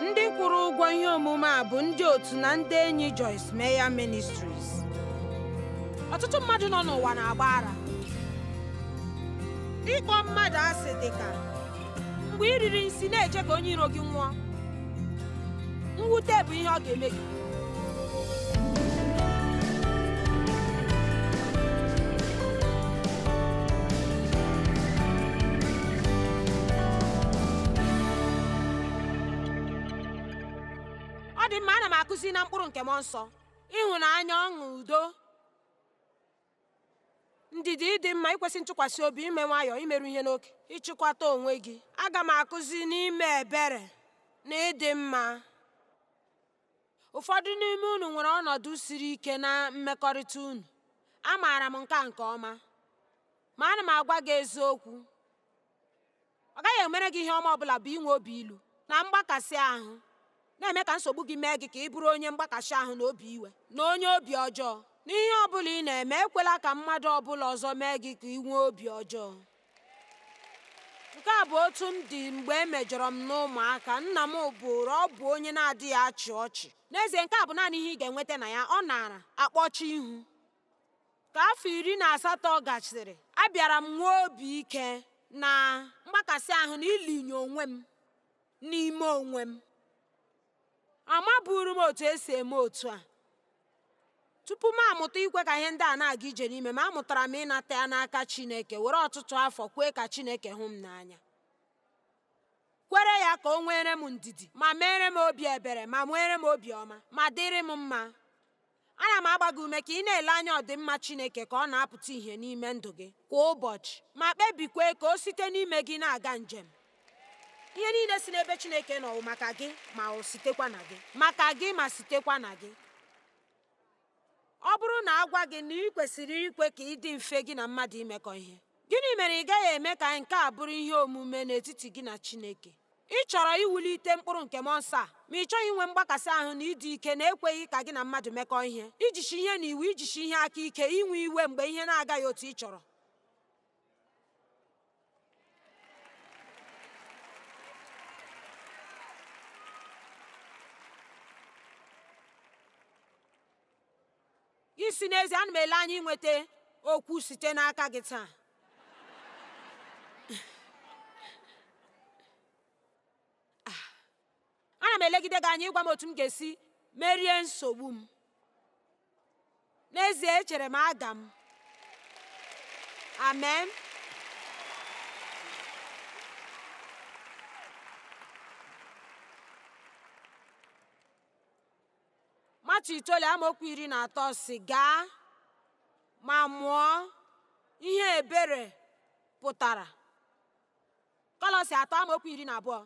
Ndị kwụrụ ụgwọ ihe omume a bụ ndị otu na ndị enyi Joyce Meyer Ministries. Ọtụtụ mmadụ nọ n'ụwa na-agba ara. Ịkpọ mmadụ asị dị ka mgbe ị riri nsị na-eche ka onye iro gị nwụọ. Mwute bụ ihe ọ ga-eme gị. Ọ dị mma, ana m akụzi na mkpụrụ nke mmụọ nsọ: ịhụnanya, ọṅụ, udo, ndidi, ịdị mma, ikwesị ntụkwasị obi, ime nwayọọ, imerụ ihe n'oke, ịchịkwata onwe gị. Aga m akụzi n'ime ebere na ịdị mma. Ụfọdụ n'ime unu nwere ọnọdụ siri ike na mmekọrịta unu. Amaara m nke a nke ọma, ma ana m agwa gị eziokwu. Ọ gaghị emere gị ihe ọma ọbụla bụ inwe obi ilu na mgbakasị ahụ, na-eme ka nsogbu gị mee gị ka ị bụrụ onye mgbakasị ahụ na obi iwe na onye obi ọjọọ. N'ihe ọbụla ị na-eme, ekwela ka mmadụ ọbụla ọzọ mee gị ka ị nwee obi ọjọọ. Nke a bụ otu m dị mgbe e mejọrọ m n'ụmụaka. Nna m bụrụ ọ bụ onye na-adịghị achị ọchị. N'ezie, nke a bụ naanị ihe ị ga-enweta na ya. Ọ nara akpọchi ihu. Ka afọ 18 gachiri, abịara m nwee obi ike na mgbakasị ahụ na ilinye onwe m n'ime onwe m. Amaburu m otu esi eme otu a. Tupu m amụta ikwe ka ihe ndị a na-aga ije n'ime m, amụtara m ịnata ya n'aka Chineke, were ọtụtụ afọ kwee ka Chineke hụ m n'anya, kwere ya ka o nwere m ndidi, ma mere m obi ebere, ma nwere m obiọma, ma dịrị m mma. Ana m agba gị ume ka ị na-ele anya ọdịmma Chineke ka ọ na-apụta ihe n'ime ndụ gị kwa ụbọchị, ma kpebikwe ka o site n'ime gị na-aga njem. Ihe niile si n'ebe Chineke nọ bụ maka gị, ma o sitekwa na gị, maka gị ma sitekwa na gị. Ọ bụrụ na a gwa gị na ị kwesịrị ikwe ka ị dị mfe gị na mmadụ imekọ ihe, gịnị mere ị gaghị eme ka nke a bụrụ ihe omume n'etiti gị na Chineke? Ị chọrọ iwulite mkpụrụ nke mmụọ nsọ a, ma ị chọghị inwe mgbakasị ahụ na ịdị ike na ekweghị ka gị na mmadụ mekọọ ihe, ijichi ihe na iwu, ijichi ihe aka ike, inwe iwe mgbe ihe na-agaghị otu ị chọrọ. Isi n'ezie, ana m ele anya inweta okwu site n'aka gị taa. Ana m elegide gị anya ịgwa m otu m ga-esi merie nsogbu m. N'ezie, echere m aga m. Amen. Matu 9:13 sị, gaa ma mụọ ihe ebere pụtara. Kọlọsị 3:12,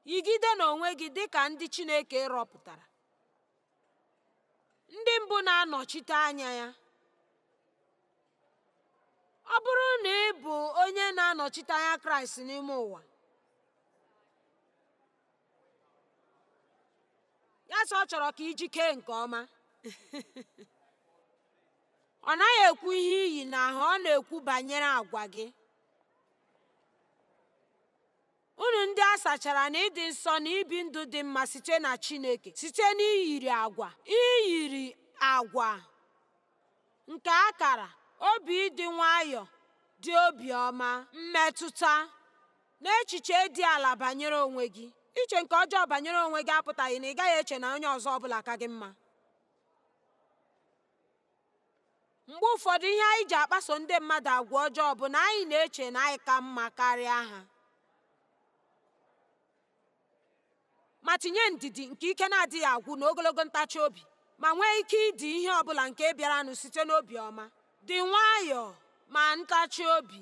yigide n'onwe gị dị ka ndị Chineke rọpụtara, ndị mbụ na-anọchite anya ya. Ọ bụrụ na ị bụ onye na-anọchite anya Kraịst n'ime ụwa, ya sọ ọ chọrọ ka iji kee nke ọma. Ọ naghị ekwu ihe iyi n'ahụ, ọ na-ekwu banyere agwa gị. Unu ndị a sachara na ịdị nsọ na ibi ndụ dị mma site na Chineke, site n'iyiri agwa nke akara obi, ịdị nwayọọ, dị obiọma, mmetụta na echiche dị ala banyere onwe gị. Iche nke ọjọọ banyere onwe gị apụtaghị na ị gaghị eche na onye ọzọ ọbụla ka gị mma. Mgbe ụfọdụ ihe anyị ji akpaso ndị mmadụ agwa ọjọọ bụ na anyị na-eche na anyị ka mma karịa ha. Ma tinye ndidi nke ike na-adịghị agwụ na ogologo ntachi obi, ma nwee ike ịdị ihe ọbụla nke bịaranụ site n'obiọma, dị nwayọọ ma ntachi obi.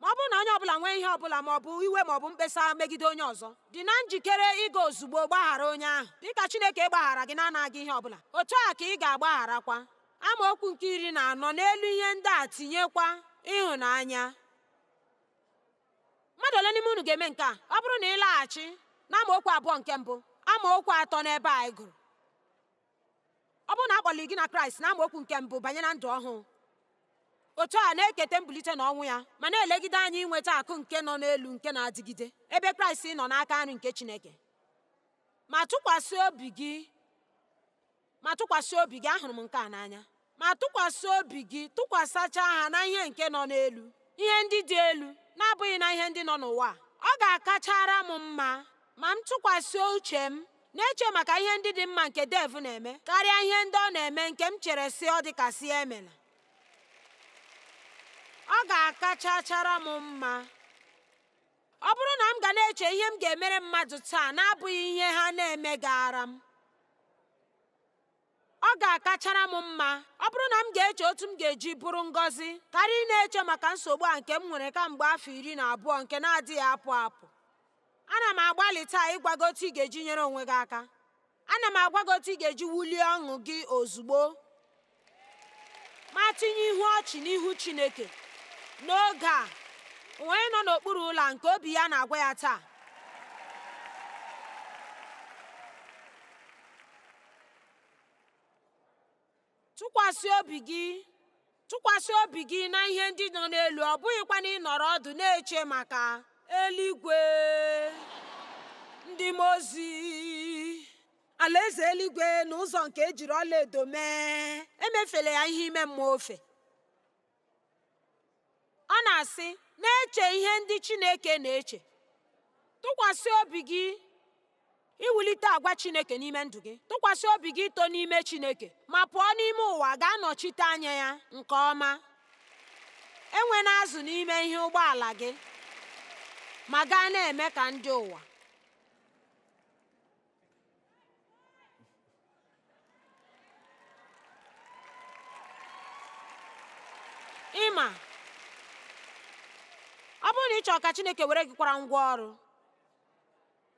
Ma ọ bụrụ na onye ọbụla nwee ihe ọbụla, ma ọ bụ iwe, ma ọ bụ mkpesa megide onye ọzọ, dị na njikere ịga ozugbo gbaghara onye ahụ, dịka Chineke gbaghara gị na-anaghị ihe ọbụla. Otu a ka ị ga-agbagharakwa. Amaokwu nke 14 n'elu ihe ndị a tinyekwa ịhụnanya. Mmadụ ole n'ime unu ga-eme nke a? Ọ bụrụ na ị laghachi na amaokwu 2 nke mbụ, amaokwu 3 n'ebe anyị gụrụ, ọ bụrụ na akpọlị gị na Kraịst na amaokwu nke mbụ banye na ndụ ọhụụ, otu a na-eketa mbulite n'ọnwụ ya ma na-elegide anyị inweta akụ nke nọ n'elu nke na-adịgide ebe Kraịst nọ n'aka nri nke Chineke. Ma tụkwasị obi gị, ahụrụ m nke a n'anya, ma tụkwasị obi gị, tụkwasịcha ha na ihe nke nọ n'elu, ihe ndị dị elu, na-abụghị na ihe ndị nọ n'ụwa. Ọ ga-akachara m mma ma m tụkwasị uche m na-eche maka ihe ndị dị mma nke dev na-eme karịa ihe ndị ọ na-eme nke m chere si ọ dịkasị emela. Ọ ga-akachachara m mma ọ bụrụ na m ga na-eche ihe m ga-emere mmadụ taa na-abụghị ihe ha na-emegara m. Ọ ga-akachara m mma ọ bụrụ na m ga-eche otu m ga-eji bụrụ ngọzi karịa ị na-eche maka nsogbu a nke m nwere kamgbe afọ 12 nke na-adịghị apụ apụ. Ana m agbalị taa ịgwago otu ị ga-eji nyere onwe gị aka. Ana m agwago otu ị ga-eji wulie ọṅụ gị ozugbo ma tinye ihu ọchị n'ihu Chineke n'oge a. Onye nọ n'okpuru ụlọ nke obi ya na-agwa ya taa, tụkwasị obi gị na ihe ndị nọ n'elu, ọ bụghịkwa na ịnọrọ ọdụ na-eche maka eluigwe, ndị mmụọ ozi, alaeze eluigwe na ụzọ nke ejiri ọlaedo mee. Emefela ya ihe ime mmụọ ofe. Ọ na-asị na-eche ihe ndị Chineke na-eche. Tụkwasị obi gị iwulite agwa Chineke n'ime ndụ gị. Tụkwasị obi gị ito n'ime Chineke ma pụọ n'ime ụwa ga-anọchite anya ya nke ọma. Enwena azụ n'ime ihe ụgbọala gị ma gaa na-eme ka ndị ụwa. Ịma, ọ bụrụ na ị chọrọ ka Chineke were gị kwara ngwa ọrụ,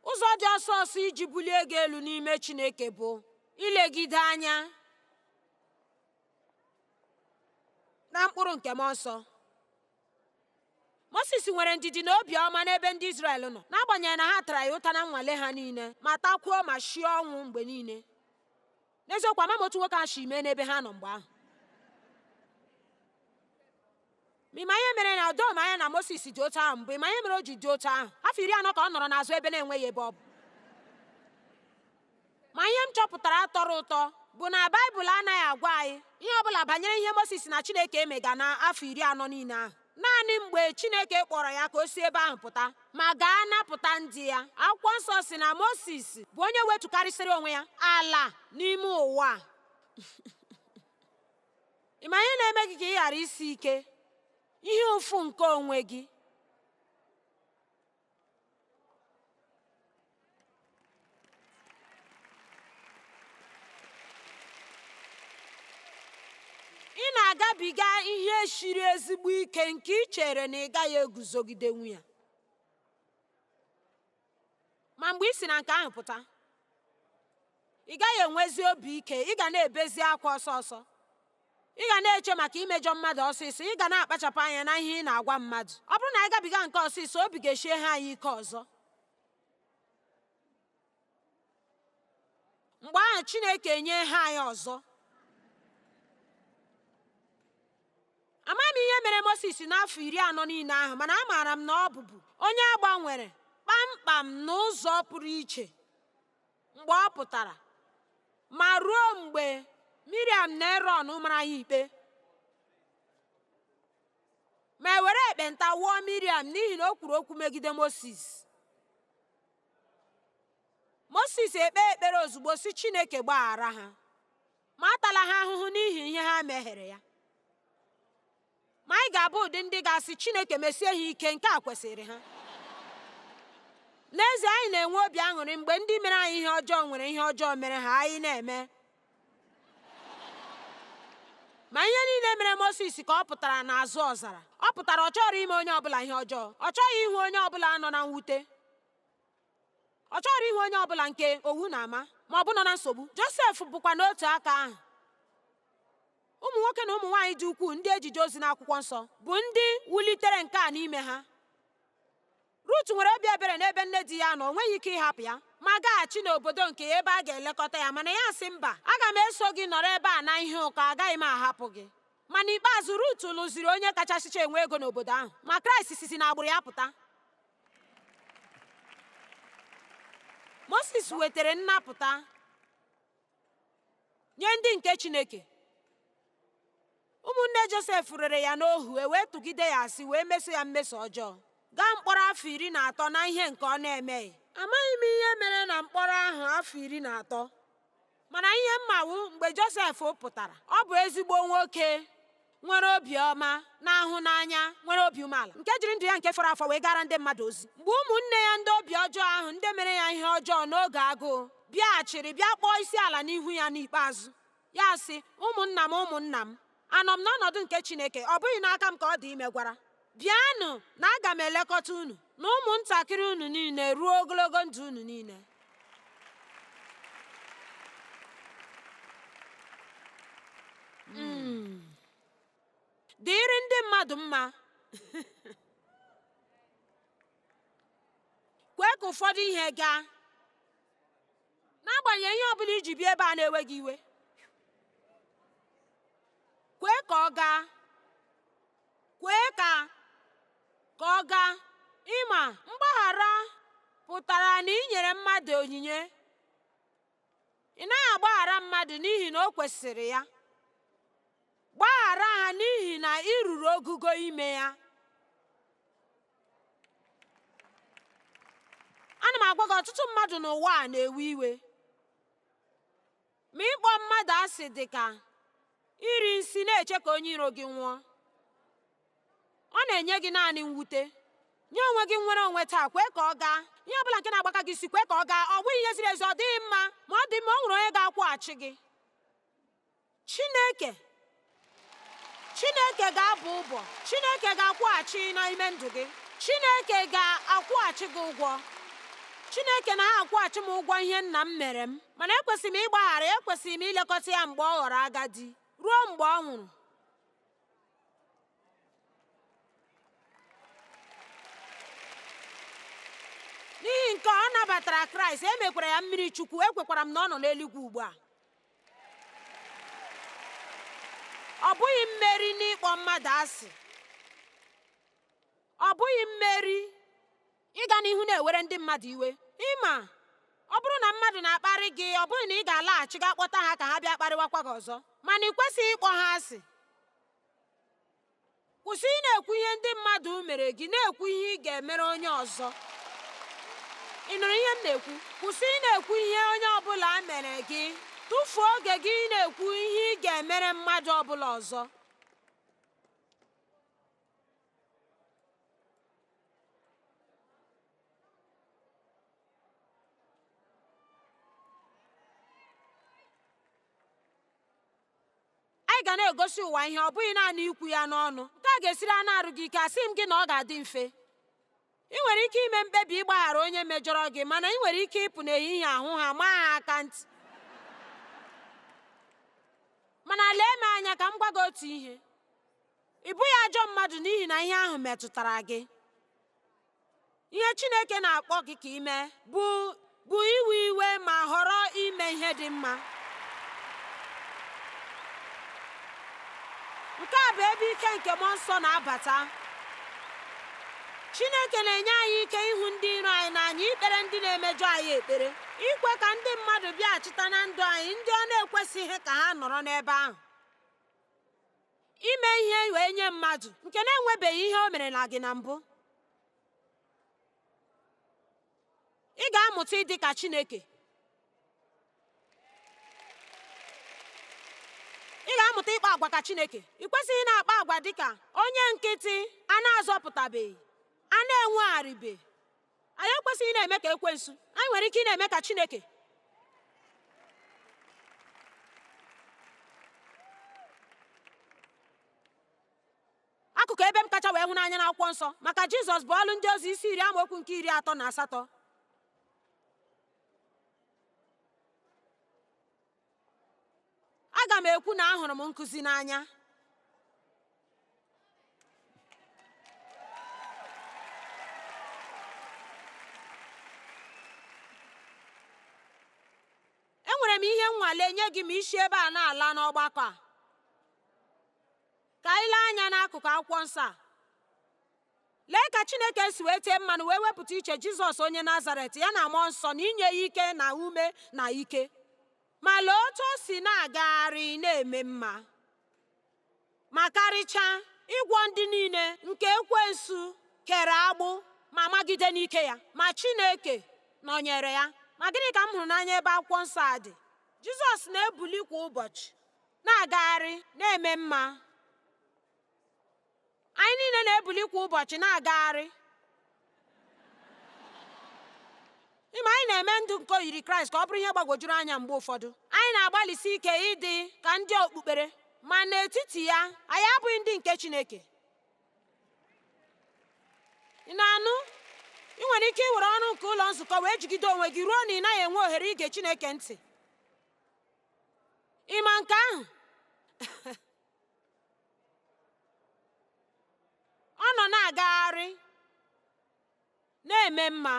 ụzọ dị ọsọ ọsọ iji bulie gị elu n'ime Chineke bụ ilegide anya na mkpụrụ nke mmụọ nsọ. Moses nwere ndidi na obiọma n'ebe ndị Izrel nọ, n'agbanyeghị na ha tara ya ụta na nnwale ha niile ma takwuo ma shie ọnwụ mgbe niile. N'eziokwu, amaghị m otu nwoke ahụ si mee n'ebe ha nọ mgbe ahụ. Ma ihe mere na o anya na Moses dị otu ahụ mgbe ma ihe mere o ji dị otu ahụ. Afọ 40 ka ọ nọrọ n'azụ ebe na-enweghị ebe ọ bụ. Ma ihe m chọpụtara tọrọ ụtọ bụ na Baịbụl anaghị agwa anyị ihe ọ bụla banyere ihe Moses na Chineke emega na afọ 40 niile ahụ. Naanị mgbe Chineke kpọrọ ya ka o si ebe ahụ pụta ma gaa napụta ndị ya. Akwụkwọ nsọ si na Moses bụ onye wetukarịsịrị onwe ya ala n'ime ụwa. Ị ma ihe na-eme gị ka ị ghara isi ike, ihe ụfụ nke onwe gị. Ị na-agabiga ihe shiri ezigbo ike nke ị chere na ị gaghị eguzogidenwu ya. Ma mgbe ị si na nke ahụ pụta, ị gaghị enwezi obi ike, ị ga na-ebezi akwa ọsọ ọsọ. Ị ga na-eche maka imejọ mmadụ ọsịsọ, ị ga na-akpachapụ anya na ihe ị na-agwa mmadụ. Ọ bụrụ na anyị gabiga nke ọsịsọ, obi ga-eshie ha anyị ike ọzọ. Mgbe ahụ Chineke enye ha anyị ọzọ. Amaghị m ihe mere Moses n'afọ 40 niile ahụ, mana amaara m na ọ bụbu onye agbanwere kpamkpam n'ụzọ pụrụ iche mgbe ọ pụtara, ma ruo mgbe Miriam na Erọn mara ya ikpe. Ma e were ekpenta wụọ Miriam n'ihi na o kwuru okwu megide Moses. Moses ekpe ekpere ozugbo si Chineke gbaghara ha, ma atala ha ahụhụ n'ihi ihe ha mehiere ya. Ma anyị ga-abụ ụdị ndị ga-asị Chineke mesie ha ike, nke a kwesịrị ha. N'ezie, anyị na-enwe obi aṅụrị mgbe ndị mere anyị ihe ọjọọ nwere ihe ọjọọ mere ha anyị na-eme. Ma ihe niile mere Moses ka ọ pụtara n'azụ ọzara. Ọ pụtara ọ chọrọ ime onye ọbụla ihe ọjọọ. Ọ chọghị ihu onye ọbụla nọ na mwute. Ọ chọrọ ihu onye ọbụla nke owu na-ama ma ọ bụ nọ na nsogbu. Josef bụkwa n'otu aka ahụ. Ụmụ nwoke na ụmụ nwaanyị dị ukwuu ndị ejije ozi n'akwụkwọ nsọ bụ ndị wulitere nke a n'ime ha. Rut nwere obi ebere n'ebe nne di ya nọ, o nweghị ike ịhapụ ya ma gaghachi n'obodo nke ya ebe a ga-elekọta ya, mana ya sị mba, aga m eso gị nọrọ ebe a na ihe ụkọ, agaghị m ahapụ gị. mana ikpeazụ Rut lụziri onye kachasịcha enwe ego n'obodo ahụ, ma Kraịst sisi na agbụrụ ya pụta. Moses wetara nnapụta nye ndị nke Chineke. Ụmụnne Josef rere ya n'ohu, wee tụgide ya asị, wee meso ya mmeso ọjọọ, gaa mkpọrọ afọ 13 na ihe nke ọ na-emeghị. Amaghị m ihe mere na mkpọrọ ahụ afọ 13, mana ihe mmawu mgbe Josef pụtara, ọ bụ ezigbo nwoke nwere obiọma, na-ahụ n'anya, nwere obi umeala, nke jiri ndụ ya nke fọrọ afọ wee gara ndị mmadụ ozi. Mgbe ụmụnne ya ndị obi ọjọọ ahụ, ndị mere ya ihe ọjọọ n'oge agụụ, bịaghachiri bịa kpọọ isi ala n'ihu ya n'ikpeazụ, ya sị, ụmụnna m, anọ m n'ọnọdụ nke Chineke, ọ bụghị n'aka m ka ọ dị imegwara. Bịanụ na aga m elekọta unu na ụmụntakịrị unu niile ruo ogologo ndụ unu niile. Dịrị ndị mmadụ mma. Kwee ka ụfọdụ ihe gaa, n'agbanyeghị ihe ọ bụla iji bịa ebe a na-ewe gị iwe. Kwee ka ọ gaa. Kwee ka ọ gaa. Ịma, mgbaghara pụtara na ị nyere mmadụ onyinye. Ị naghị agbaghara mmadụ n'ihi na o kwesịrị ya. Gbaghara ha n'ihi na ị ruru ogugo ime ya. Ana m agwa gị, ọtụtụ mmadụ n'ụwa a na-ewe iwe. Ma ịkpọ mmadụ asị dị ka iri nsị na-eche ka onye iro gị nwụọ. Ọ na-enye gị naanị mwute. Nye onwe gị nwere onwe taa, kwee ka ọ gaa. Ihe ọ bụla nke na-agbaka gị isi, kwee ka ọ gaa. Ọ bụghị ihe ziri ezi, ọ dịghị mma, ma ọ dị mma, o nwere onye ga-akwụghachi gị. Chineke ga-abụ ụbọ. Chineke ga-akwụghachi n'ime ndụ gị. Chineke ga-akwụghachi gị ụgwọ. Chineke na-akwụghachi m ụgwọ ihe nna m mere m, mana ekwesịrị m ịgbaghara. Ekwesịrị m ilekọta ya mgbe ọ ghọrọ agadi ruo mgbe ọ nwụrụ. N'ihi nke ọ nabatara Kraịst, e mekwara ya mmiri Chukwu. Ekwekwara m na ọ nọ n'eluigwe ugbu a. Ọ bụghị mmeri n'ịkpọ mmadụ asị. Ọ bụghị mmeri ịga n'ihu na-ewere ndị mmadụ iwe. Ịma, ọ bụrụ na mmadụ na-akparị gị, ọ bụghị na ị ga-alaghachi gaa kpọta ha ka ha bịa kparịwakwa gị ọzọ, mana ị kwesịghị ịkpọ ha asị. Kwụsị ị na-ekwu ihe ndị mmadụ mere gị, na-ekwu ihe ị ga-emere onye ọzọ. Ị nụrụ ihe m na-ekwu? Kwụsị ị na-ekwu ihe onye ọbụla mere gị. Tụfuo oge gị na-ekwu ihe ị ga-emere mmadụ ọbụla ọzọ. Anyị ga na-egosi ụwa ihe, ọ bụghị naanị ikwu ya n'ọnụ. Nke a ga-esiri anụ arụ gị ike. Asị m gị na ọ ga-adị mfe. Ị nwere ike ime mkpebi ịgbaghara onye mejọrọ gị, mana ị nwere ike ịpụ n'ehihie ahụ ha, maa ha aka ntị. Mana lee m anya ka m gwa gị otu ihe. Ị bụghị ajọ mmadụ n'ihi na ihe ahụ metụtara gị. Ihe Chineke na-akpọ gị ka ime bụ iwe iwe ma họrọ ime ihe dị mma. Nke a bụ ebe ike nke mmụọ nsọ na-abata. Chineke na-enye anyị ike ịhụ ndị iro anyị n'anya, ikpere ndị na-emejọ anyị ekpere, ikwe ka ndị mmadụ bịaghachita na ndụ anyị, ndị ọ na-ekwesịghị ka ha nọrọ n'ebe ahụ. Ime ihe wee nye mmadụ nke na-enwebeghị ihe o mere na gị na mbụ. Ị ga-amụta ịdị ka Chineke. Ị ga-amụta ịkpa agwa ka Chineke. Ị kwesịghị na-akpa agwa dị ka onye nkịtị a na-azọpụtabeghị, a na-enwegharịbe. Anyị ekwesịghị na-eme ka ekwensu. Anyị nwere ike ị na-eme ka Chineke. Akụkụ ebe m kacha wee hụ n'anya n'akwụkwọ nsọ maka Jizọs bụ ọlụ ndị ozi isi 10 amaokwu nke 38. Aga m ekwu na ahụrụ m nkụzi n'anya. Enwere m ihe nnwale nye gị ma isi ebe a na-ala n'ọgbakọ a. ka anyị lee anya n'akụkụ akwụkwọ nsọ a. Lee ka Chineke si wee tee mmanụ wee wepụta iche Jizọs onye Nazaret ya na mmụọ nsọ na inye ya ike na ume na ike. Ma lee otu o si na-agagharị na-eme mma, ma karịchaa ịgwọ ndị niile nke ekwensu kere agbụ ma magide n'ike ya, ma Chineke nọnyere ya. Ma gịnị ka m hụrụ n'anya ebe akwụkwọ nsọ a dị? Jizọs na-ebuli kwa ụbọchị, na-agagharị na-eme mma. Anyị niile na-ebuli kwa ụbọchị na-agagharị. Ime anyị na-eme ndụ nke oyiri Kraịst ka ọ bụrụ ihe gbagwojuru anya mgbe ụfọdụ. Anyị na-agbalịsi ike ịdị ka ndị okpukpere, ma n'etiti ya anyị abụghị ndị nke Chineke. Ị na-anụ? Ị nwere ike iwere ọrụ nke ụlọ nzukọ wee jigide onwe gị ruo na ị naghị enwe ohere ige Chineke ntị. Ịma nke ahụ? Ọ nọ na-agagharị na-eme mma,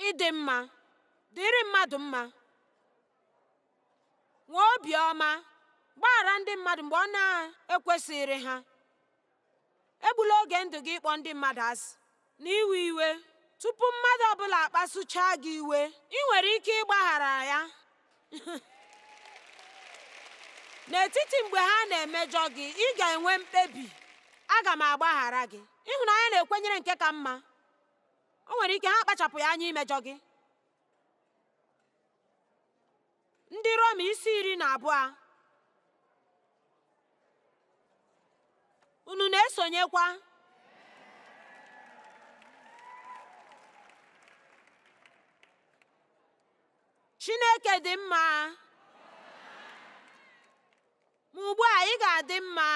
ịdị mma, dịrị mmadụ mma, nwee obiọma, gbaghara ndị mmadụ mgbe ọ na-ekwesịrị ha. Egbula oge ndụ gị ịkpọ ndị mmadụ asị na iwe iwe. Tupu mmadụ ọbụla akpasuchaa gị iwe, ị nwere ike ịgbaghara ya. N'etiti mgbe ha na-emejọ gị, ị ga-enwe mkpebi, aga m agbaghara gị. Ịhụnanya na-ekwenyere nke ka mma. O nwere ike ha kpachapụ ya anya imejọ gị. Ndị Rom isi 12. Unu na-esonyekwa? Chineke dị mma, ma ugbu a ị ga-adị mma.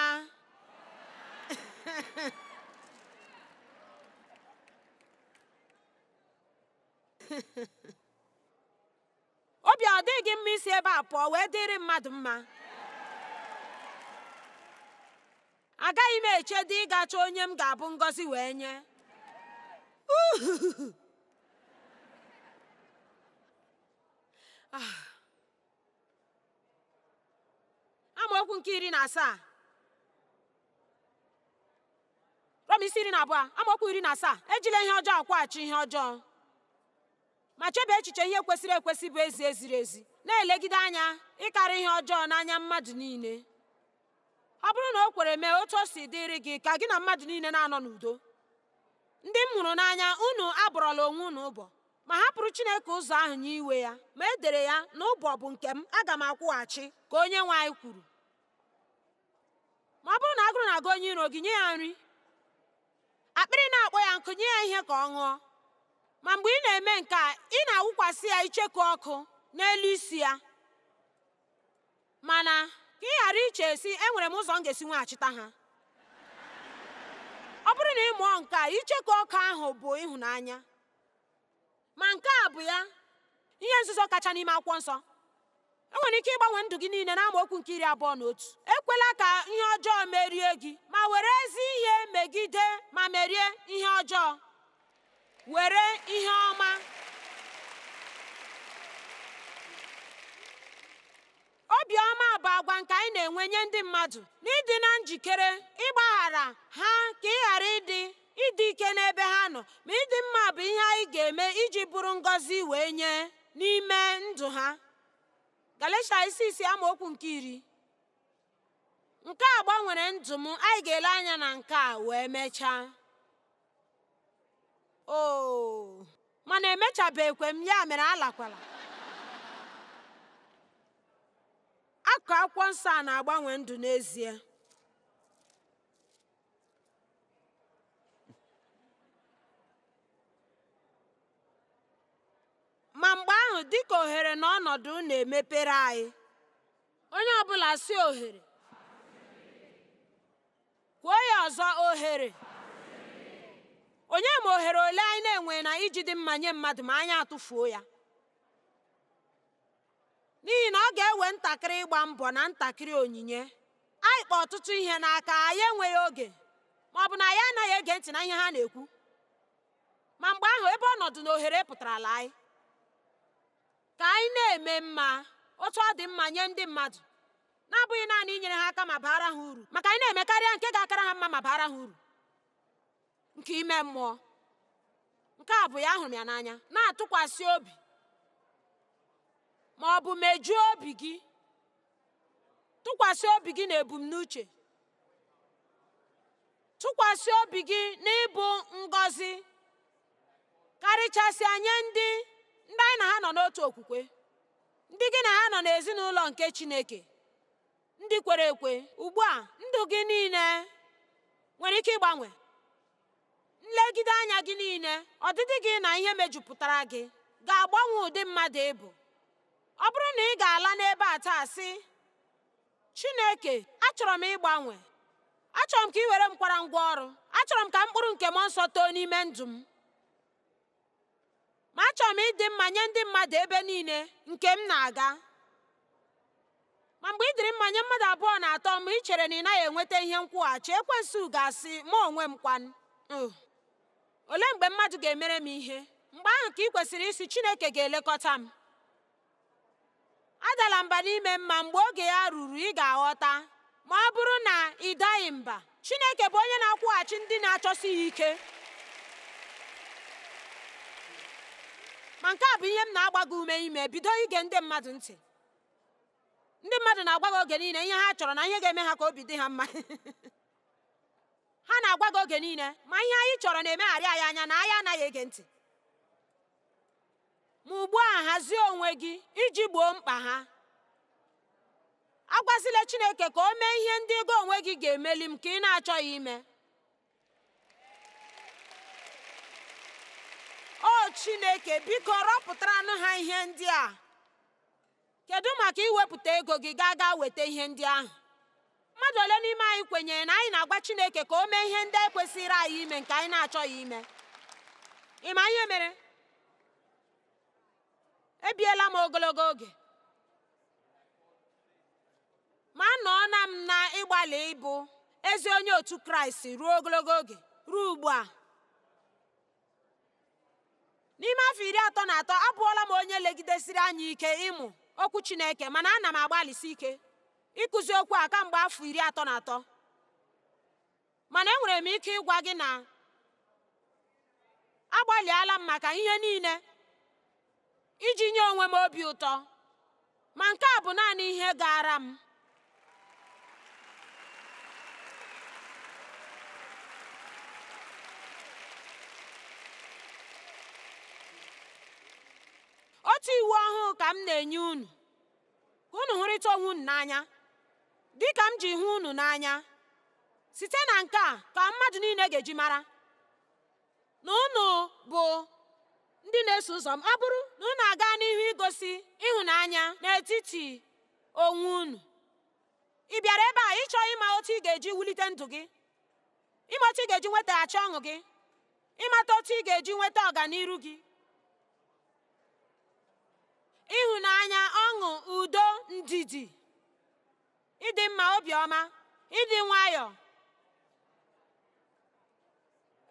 Obi ọ dịghị mma isi ebe a pụọ wee dịrị mmadụ mma. Agaghị m echedo ịgacha onye m ga-abụ ngọzi wee nye. Amaokwu nke 17. Rom isi 12 amaokwu 17. Ejila ihe ọjọọ akwụghachi ihe ọjọọ, ma chebe echiche ihe kwesịrị ekwesị bụ ezi eziri ezi. Na-elegide anya ịkarị ihe ọjọọ n'anya mmadụ niile. Ọ bụrụ na o kwere mee otu o si dịrị gị, ka gị na mmadụ niile na-anọ n'udo. Ndị m hụrụ n'anya, unu abụrọla onwe unu ụbọ, ma hapụrụ Chineke ụzọ ahụ nye iwe ya. Ma e dere ya na ụbọ bụ nke m, aga m akwụghachi, ka onye nwe anyị kwuru. Ma ọ bụrụ na agụrụ na-agụ onye iro gị, nye ya nri. Akpịrị na-akpọ ya nkụ, nye ya ihe ka ọ ṅụọ. Ma mgbe ị na-eme nke a, ị na-awụkwasị ya icheku ọkụ n'elu isi ya. Mana ka ị ghara iche esi, enwere m ụzọ m ga-esi nweghachita ha. Ọ bụrụ na ị mụọ nke a, icheku ọkụ ahụ bụ ịhụnanya. Ma nke a bụ ya, ihe nzuzo kacha n'ime akwụkwọ nsọ. Enwere ike ịgbanwe ndụ gị niile n'amaokwu nke 21. Ekwela ka ihe ọjọọ merie gị, ma were ezi ihe megide ma merie ihe ọjọọ. Were ihe ọma. Obiọma bụ agwa nke anyị na-enwe nye ndị mmadụ, n'ịdị na njikere ịgbaghara ha ka ị ghara ịdị ike n'ebe ha nọ. Ma ịdị mma bụ ihe anyị ga-eme iji bụrụ ngọzi wee nye n'ime ndụ ha. Galatia isi 6 amaokwu nke 10. Nke a gbanwere ndụ m. Anyị ga-ele anya na nke a wee mechaa. Mana emechabeghịkwa m, ya mere alakwala. Akụkụ akwụkwọ nsọ a na-agbanwe ndụ n'ezie. Ma mgbe ahụ, dịka ohere na ọnọdụ na-emepere anyị, onye ọbụla si ohere. Kwuo ya ọzọ, ohere. Onye ma ohere ole anyị na-enwe na iji dị mma nye mmadụ ma anyị atụfuo ya. N'ihi na ọ ga-ewe ntakịrị ịgba mbọ na ntakịrị onyinye. Anyị kpa ọtụtụ ihe n'aka, anyị enweghị oge, ma ọ bụ na anyị anaghị ege ntị na ihe ha na-ekwu. Ma mgbe ahụ, ebe ọnọdụ na ohere pụtarala anyị, ka anyị na-eme mma otu ọ dị mma nye ndị mmadụ, na-abụghị naanị inyere ha aka ma baara ha uru, maka anyị na-emekarịa nke ga-akara ha mma ma baara ha uru nke ime mmụọ. Nke a bụ ya, ahụrụ m ya n'anya. Na-atụkwasị obi ma ọ bụ mejuo obi gị, tụkwasị obi gị na ebumnuche, tụkwasị obi gị n'ịbụ ngọzi, karịchasịa nye ndị anyị na ha nọ n'otu okwukwe, ndị gị na ha nọ n'ezinụlọ nke Chineke, ndị kwere ekwe. Ugbu a ndụ gị niile nwere ike ịgbanwe. Nlegide anya gị niile, ọdịdị gị na ihe mejupụtara gị ga-agbanwe ụdị mmadụ ịbụ. Ọ bụrụ na ị ga-ala n'ebe a taa sị, Chineke, achọrọ m ịgbanwe, achọrọ m ka ị were m kwara ngwa ọrụ, achọrọ m ka mkpụrụ nke mmụọ nsọ too n'ime ndụ m, ma achọrọ m ịdị mma nye ndị mmadụ ebe niile nke m na-aga. Ma mgbe ị dịrị mma nye mmadụ abụọ na atọ, mgbe ị chere na ị naghị enweta ihe nkwụghachi, ekwensu ga-asị, mụ onwe m kwanụ, olee mgbe mmadụ ga-emere m ihe? Mgbe ahụ ka ị kwesịrị isi, Chineke ga-elekọta m. Adala mba n'ime mma. Mgbe oge ya ruru, ị ga-aghọta. Ma ọ bụrụ na ị daghị mba, Chineke bụ onye na-akwụghachi ndị na-achọsi ya ike. Ma nke a bụ ihe m na-agba gị ume ime. Bido ige ndị mmadụ ntị. Ndị mmadụ na-agwa gị oge niile ihe ha chọrọ na ihe ga-eme ha ka obi dị ha mma. Ha na-agwa gị oge niile, ma ihe anyị chọrọ na-emegharị anyị anya na anyị anaghị ege ntị. Ma ugbu a, hazie onwe gị iji gboo mkpa ha. Agwazila Chineke ka o mee ihe ndị gị onwe gị ga-emeli m ka ị na-achọghị ime. O Chineke, biko rọpụtaranụ ha ihe ndị a. Kedu maka iwepụta ego gị ga weta ihe ndị ahụ? Mmadụ ole n'ime anyị kwenyere na anyị na-agwa Chineke ka o mee ihe ndị ekwesịrị anyị ime nke anyị na-achọghị ime? Ị ma ihe mere? Ebiela m ogologo oge, ma anọọ na m na ịgbalị ịbụ ezi onye otu Kraịst ruo ogologo oge, ruo ugbu a. N'ime afọ 33, abụọla m onye legidesiri anya ike ịmụ okwu Chineke, mana ana m agbalịsi ike ịkụzi okwu a kamgbe afọ 33. Mana enwere m ike ịgwa gị na agbalịala m maka ihe niile iji nye onwe m obi ụtọ, ma nke a bụ naanị ihe gaara m. Otu iwu ọhụụ ka m na-enye unu, ka unu hụrịta onwe unu n'anya dị ka m ji hụ unu n'anya. Site na nke a ka mmadụ niile ga-eji mara na unu bụ ndị na-eso ụzọ m. Ọ bụrụ na unu aga n'ihu igosi ịhụnanya n'etiti onwe unu. Ị bịara ebe a ịchọ ịma otu ị ga-eji wulite ndụ gị, ịma otu ị ga-eji nwetaghachi ọṅụ gị, ịmata otu ị ga-eji nweta ọganiru gị, ịhụnanya, ọṅụ, udo, ndidi, ịdị mma, obiọma, ịdị nwayọọ,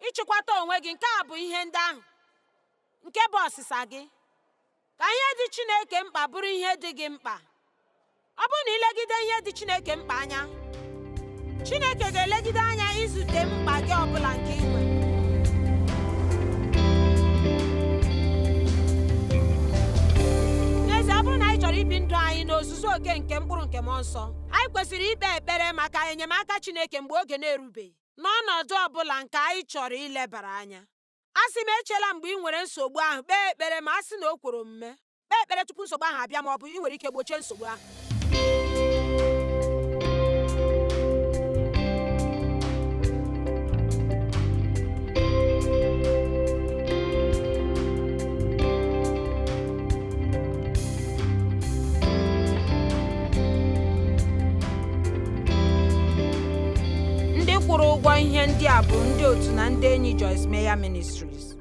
ịchịkwata onwe gị. Nke a bụ ihe ndị ahụ nke bụ ọsịsa gị. Ka ihe dị Chineke mkpa bụrụ ihe dị gị mkpa. Ọ bụrụ na ilegide ihe dị Chineke mkpa anya, Chineke ga-elegide anya izute mkpa gị ọbụla nke ị nwere. N'ezie, ọ bụrụ na anyị chọrọ ibi ndụ anyị n'ozuzu oke nke mkpụrụ nke mmụọ nsọ, anyị kwesịrị ikpe ekpere maka enyemaka Chineke mgbe oge na-erubeghị, n'ọnọdụ ọbụla nke anyị chọrọ ilebara anya. Asị m, echela mgbe ị nwere nsogbu ahụ kpee ekpere, ma a sị na o kwere omume, kpee ekpere tupu nsogbu ahụ abịa, ma ọ bụ ị nwere ike gbochie nsogbu ahụ. Ndị kwụrụ ụgwọ ihe ndị a bụ ndị otu na ndị enyi Joyce Meyer Ministries.